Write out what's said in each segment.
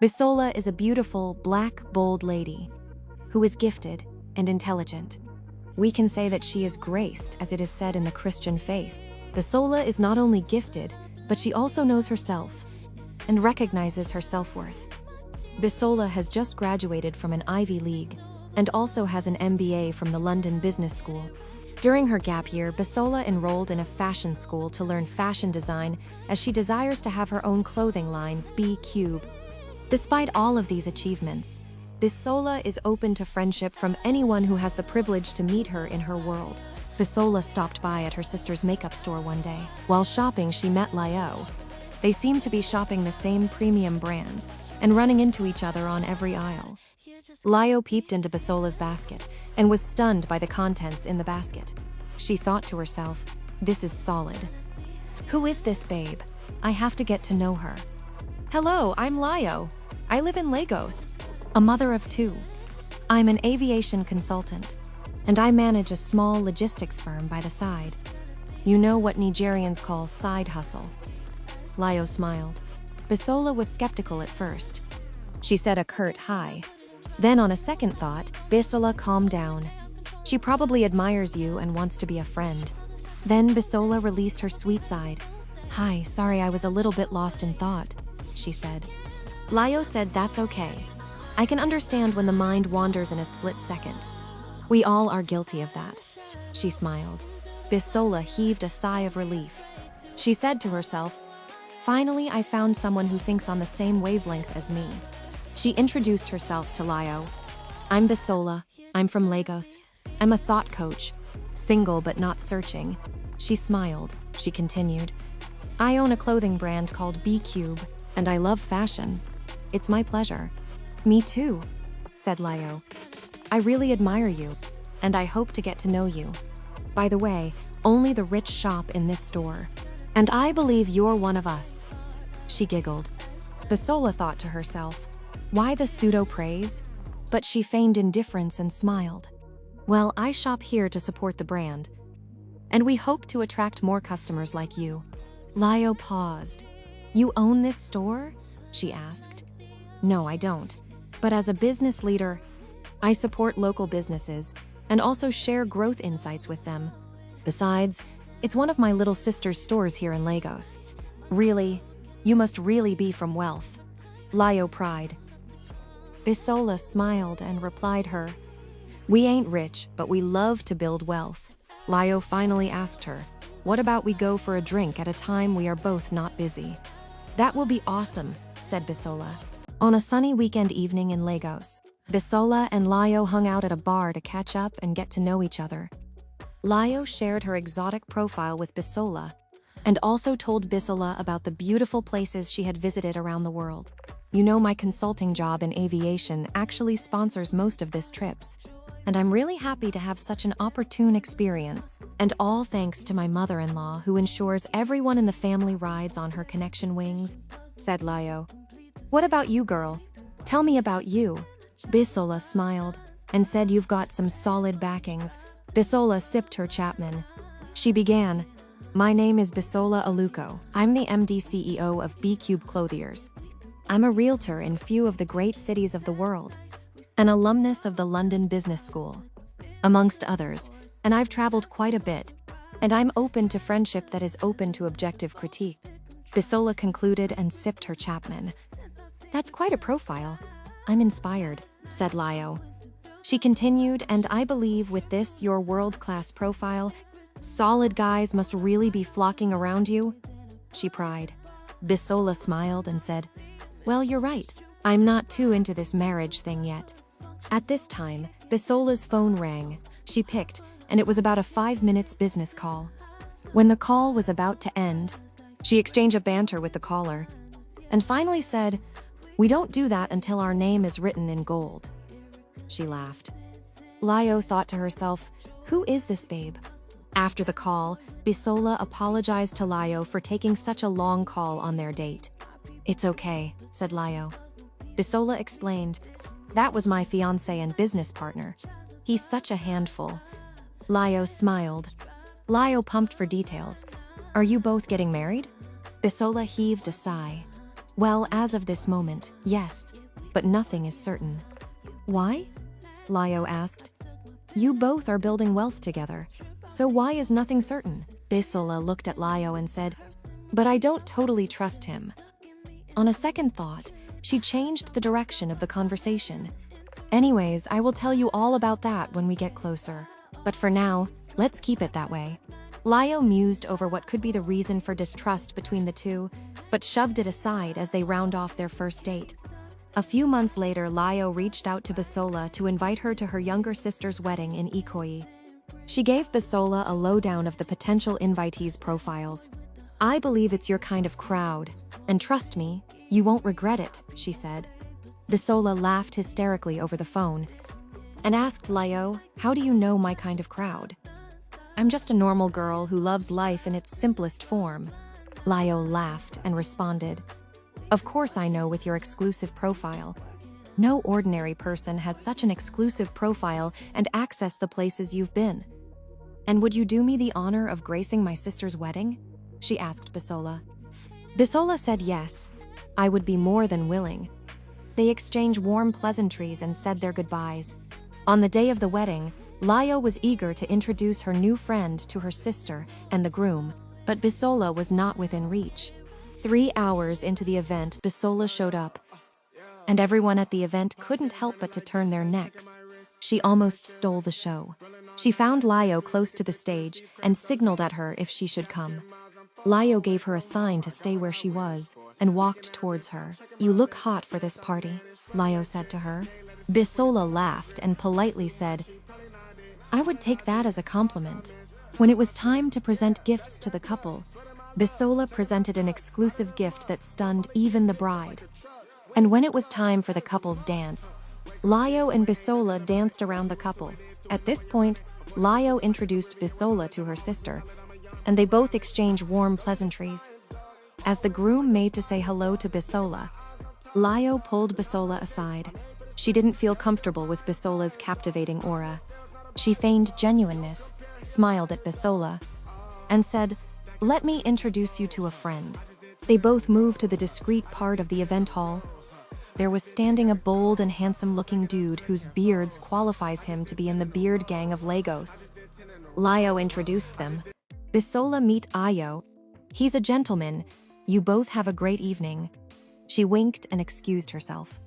Bisola is a beautiful, black, bold lady who is gifted and intelligent. We can say that she is graced, as it is said in the Christian faith. Bisola is not only gifted, but she also knows herself and recognizes her self-worth. Bisola has just graduated from an Ivy League and also has an MBA from the London Business School. During her gap year, Bisola enrolled in a fashion school to learn fashion design as she desires to have her own clothing line, B Cube. Despite all of these achievements, Bisola is open to friendship from anyone who has the privilege to meet her in her world. Bisola stopped by at her sister's makeup store one day. While shopping, she met Taiwo. They seemed to be shopping the same premium brands and running into each other on every aisle. Taiwo peeped into Bisola's basket and was stunned by the contents in the basket. She thought to herself, "This is solid. Who is this babe? I have to get to know her." "Hello, I'm Taiwo. I live in Lagos. A mother of two. I'm an aviation consultant, and I manage a small logistics firm by the side. You know what Nigerians call side hustle." Taiwo smiled. Bisola was skeptical at first. She said a curt hi. Then on a second thought, Bisola calmed down. She probably admires you and wants to be a friend. Then Bisola released her sweet side. "Hi, sorry I was a little bit lost in thought," she said. Taiwo said that's okay. "I can understand when the mind wanders in a split second. We all are guilty of that." She smiled. Bisola heaved a sigh of relief. She said to herself, "Finally, I found someone who thinks on the same wavelength as me." She introduced herself to Taiwo. "I'm Bisola. I'm from Lagos. I'm a thought coach. Single but not searching." She smiled. She continued, "I own a clothing brand called B Cube, and I love fashion. It's my pleasure." "Me too," said Taiwo. "I really admire you, and I hope to get to know you. By the way, only the rich shop in this store, and I believe you're one of us." She giggled. Bisola thought to herself, "Why the pseudo-praise?" But she feigned indifference and smiled. "Well, I shop here to support the brand, and we hope to attract more customers like you." Taiwo paused. "You own this store?" she asked. "No, I don't. But as a business leader, I support local businesses and also share growth insights with them. Besides, it's one of my little sister's stores here in Lagos." "Really? You must really be from wealth." Taiwo cried. Bisola smiled and replied her, "We ain't rich, but we love to build wealth." Taiwo finally asked her, "What about we go for a drink at a time we are both not busy?" "That will be awesome," said Bisola. On a sunny weekend evening in Lagos, Bisola and Taiwo hung out at a bar to catch up and get to know each other. Taiwo shared her exotic profile with Bisola and also told Bisola about the beautiful places she had visited around the world. "You know, my consulting job in aviation actually sponsors most of these trips, and I'm really happy to have such an opportune experience, and all thanks to my mother-in-law who ensures everyone in the family rides on her connection wings," said Taiwo. "What about you, girl? Tell me about you." Bisola smiled and said, "You've got some solid backings." Bisola sipped her Chapman. She began, "My name is Bisola Aluko. I'm the MD CEO of B Cube Clothiers. I'm a realtor in few of the great cities of the world, an alumnus of the London Business School, amongst others, and I've traveled quite a bit, and I'm open to friendship that is open to objective critique." Bisola concluded and sipped her Chapman. "That's quite a profile. I'm inspired," said Taiwo. She continued, "And I believe with this, your world-class profile, solid guys must really be flocking around you." She pried. Bisola smiled and said, "Well, you're right. I'm not too into this marriage thing yet." At this time, Bisola's phone rang. She picked, and it was about a 5 minutes business call. When the call was about to end, she exchanged a banter with the caller, and finally said, "We don't do that until our name is written in gold." She laughed. Taiwo thought to herself, "Who is this babe?" After the call, Bisola apologized to Taiwo for taking such a long call on their date. "It's okay," said Taiwo. Bisola explained, "That was my fiancé and business partner. He's such a handful." Taiwo smiled. Taiwo pumped for details. "Are you both getting married?" Bisola heaved a sigh. Well, as of this moment, yes, but nothing is certain. Why? Layo asked. You both are building wealth together, so why is nothing certain? Bisola looked at Layo and said, but I don't totally trust him. On a second thought, she changed the direction of the conversation. Anyways, I will tell you all about that when we get closer. But for now, let's keep it that way. Layo mused over what could be the reason for distrust between the two, but shoved it aside as they round off their first date. A few months later, Layo reached out to Bisola to invite her to her younger sister's wedding in Ikoyi. She gave Bisola a lowdown of the potential invitees' profiles. I believe it's your kind of crowd, and trust me, you won't regret it, she said. Bisola laughed hysterically over the phone and asked Layo, how do you know my kind of crowd? I'm just a normal girl who loves life in its simplest form. Layo laughed and responded, of course I know with your exclusive profile. No ordinary person has such an exclusive profile and access the places you've been. And would you do me the honor of gracing my sister's wedding? She asked Bisola. Bisola said yes, I would be more than willing. They exchanged warm pleasantries and said their goodbyes. On the day of the wedding, Layo was eager to introduce her new friend to her sister and the groom, but Bisola was not within reach. 3 hours into the event, Bisola showed up, and everyone at the event couldn't help but to turn their necks. She almost stole the show. She found Layo close to the stage and signaled at her if she should come. Layo gave her a sign to stay where she was and walked towards her. You look hot for this party, Layo said to her. Bisola laughed and politely said, I would take that as a compliment. When it was time to present gifts to the couple, Bisola presented an exclusive gift that stunned even the bride. And when it was time for the couple's dance, Layo and Bisola danced around the couple. At this point, Layo introduced Bisola to her sister, and they both exchanged warm pleasantries. As the groom made to say hello to Bisola, Layo pulled Bisola aside. She didn't feel comfortable with Bisola's captivating aura. She feigned genuineness, smiled at Bisola, and said, let me introduce you to a friend. They both moved to the discreet part of the event hall. There was standing a bold and handsome-looking dude whose beards qualifies him to be in the beard gang of Lagos. Layo introduced them. Bisola, meet Ayo. He's a gentleman. You both have a great evening. She winked and excused herself.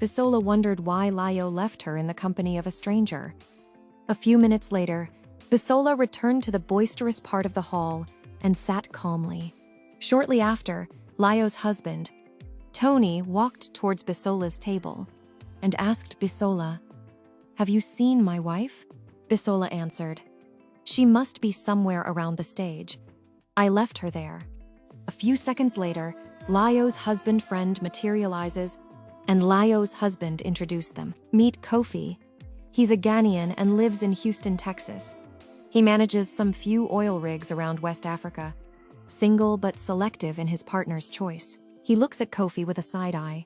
Bisola wondered why Layo left her in the company of a stranger. A few minutes later, Bisola returned to the boisterous part of the hall and sat calmly. Shortly after, Layo's husband, Tony, walked towards Bisola's table and asked Bisola, have you seen my wife? Bisola answered, she must be somewhere around the stage. I left her there. A few seconds later, Layo's husband friend materializes, and Layo's husband introduced them. Meet Kofi. He's a Ghanaian and lives in Houston, Texas. He manages some few oil rigs around West Africa. Single but selective in his partner's choice. He looks at Kofi with a side eye.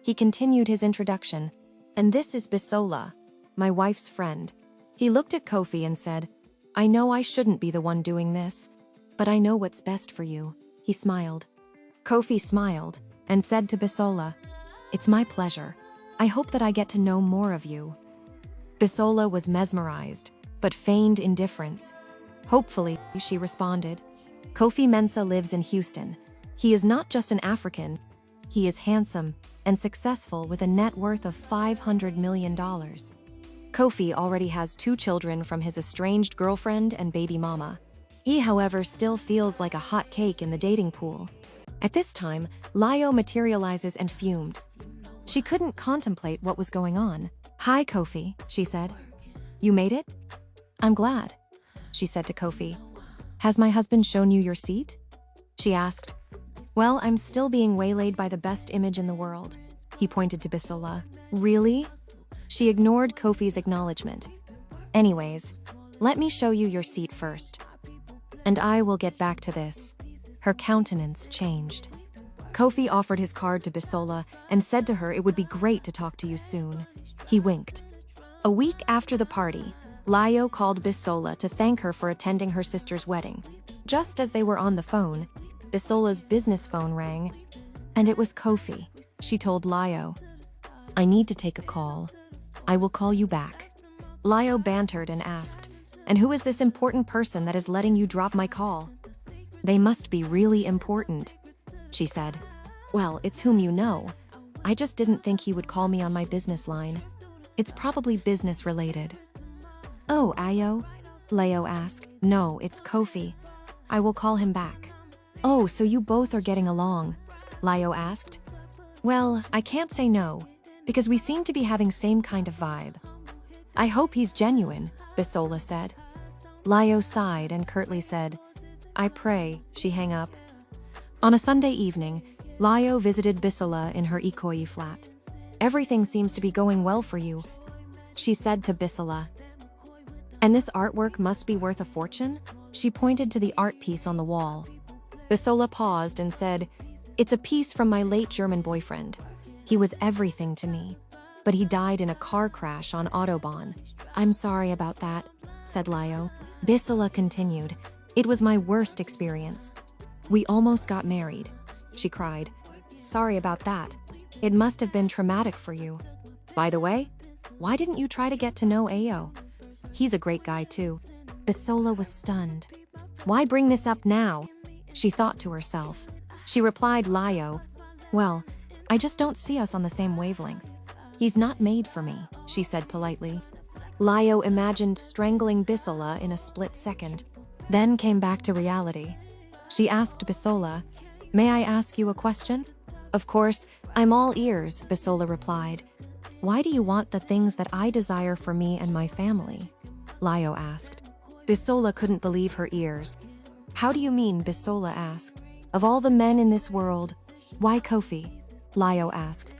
He continued his introduction. And this is Bisola, my wife's friend. He looked at Kofi and said, I know I shouldn't be the one doing this, but I know what's best for you. He smiled. Kofi smiled and said to Bisola, it's my pleasure. I hope that I get to know more of you. Bisola was mesmerized, but feigned indifference. Hopefully, she responded. Kofi Mensah lives in Houston. He is not just an African. He is handsome and successful with a net worth of $500 million. Kofi already has 2 children from his estranged girlfriend and baby mama. He, however, still feels like a hot cake in the dating pool. At this time, Layo materializes and fumed. She couldn't contemplate what was going on. Hi, Kofi, she said. You made it? I'm glad, she said to Kofi. Has my husband shown you your seat? She asked. Well, I'm still being waylaid by the best image in the world. He pointed to Bisola. Really? She ignored Kofi's acknowledgement. Anyways, let me show you your seat first. And I will get back to this. Her countenance changed. Kofi offered his card to Bisola and said to her it would be great to talk to you soon. He winked. A week after the party, Layo called Bisola to thank her for attending her sister's wedding. Just as they were on the phone, Bisola's business phone rang, And it was Kofi. She told Lio. I need to take a call. I will call you back. Lio bantered and asked, and who is this important person that is letting you drop my call? They must be really important, she said. Well, it's whom you know. I just didn't think he would call me on my business line. It's probably business related. Oh, Ayo? Leo asked. No, it's Kofi. I will call him back. Oh, so you both are getting along? Lio asked. Well, I can't say no, because we seem to be having same kind of vibe. I hope he's genuine, Bisola said. Lio sighed and curtly said, I pray she hang up. On a Sunday evening, Lio visited Bisola in her Ikoyi flat. Everything seems to be going well for you, she said to Bisola. And this artwork must be worth a fortune? She pointed to the art piece on the wall. Bisola paused and said, It's a piece from my late German boyfriend. He was everything to me, but he died in a car crash on Autobahn. I'm sorry about that, said Lio. Bisola continued, It was my worst experience. We almost got married, she cried. Sorry about that. It must have been traumatic for you. By the way, why didn't you try to get to know Ayo? He's a great guy too. Bisola was stunned. Why bring this up now? She thought to herself. She replied Lio, Well, I just don't see us on the same wavelength. He's not made for me, she said politely. Lio imagined strangling Bisola in a split second, then came back to reality. She asked Bisola, May I ask you a question? Of course, I'm all ears, Bisola replied. Why do you want the things that I desire for me and my family? Lio asked. Bisola couldn't believe her ears. How do you mean, Bisola asked. Of all the men in this world, why Kofi? Lio asked.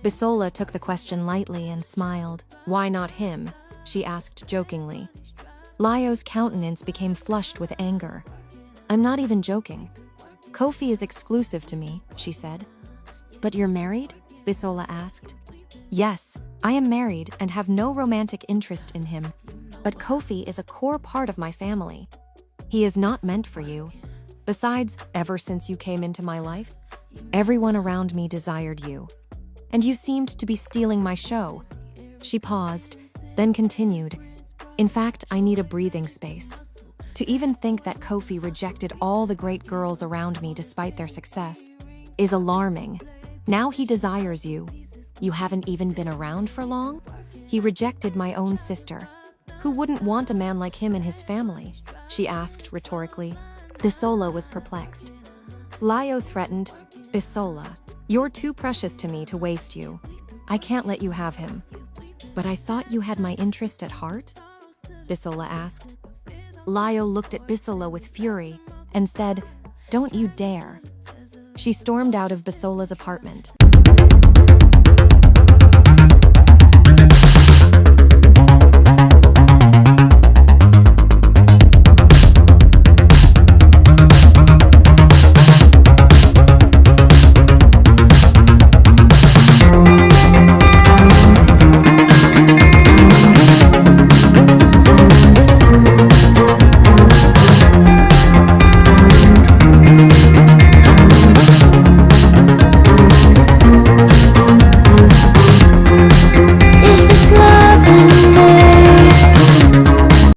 Bisola took the question lightly and smiled. Why not him? She asked jokingly. Lio's countenance became flushed with anger. I'm not even joking. Kofi is exclusive to me, she said. But you're married? Bisola asked. Yes, I am married and have no romantic interest in him. But Kofi is a core part of my family. He is not meant for you. Besides, ever since you came into my life, everyone around me desired you. And you seemed to be stealing my show. She paused, then continued. In fact, I need a breathing space. To even think that Kofi rejected all the great girls around me despite their success is alarming. Now he desires you. You haven't even been around for long? He rejected my own sister. Who wouldn't want a man like him in his family? She asked rhetorically. Bisola was perplexed. Lio threatened, Bisola, you're too precious to me to waste you. I can't let you have him. But I thought you had my interest at heart? Bisola asked. Lio looked at Bisola with fury and said, Don't you dare. She stormed out of Bisola's apartment.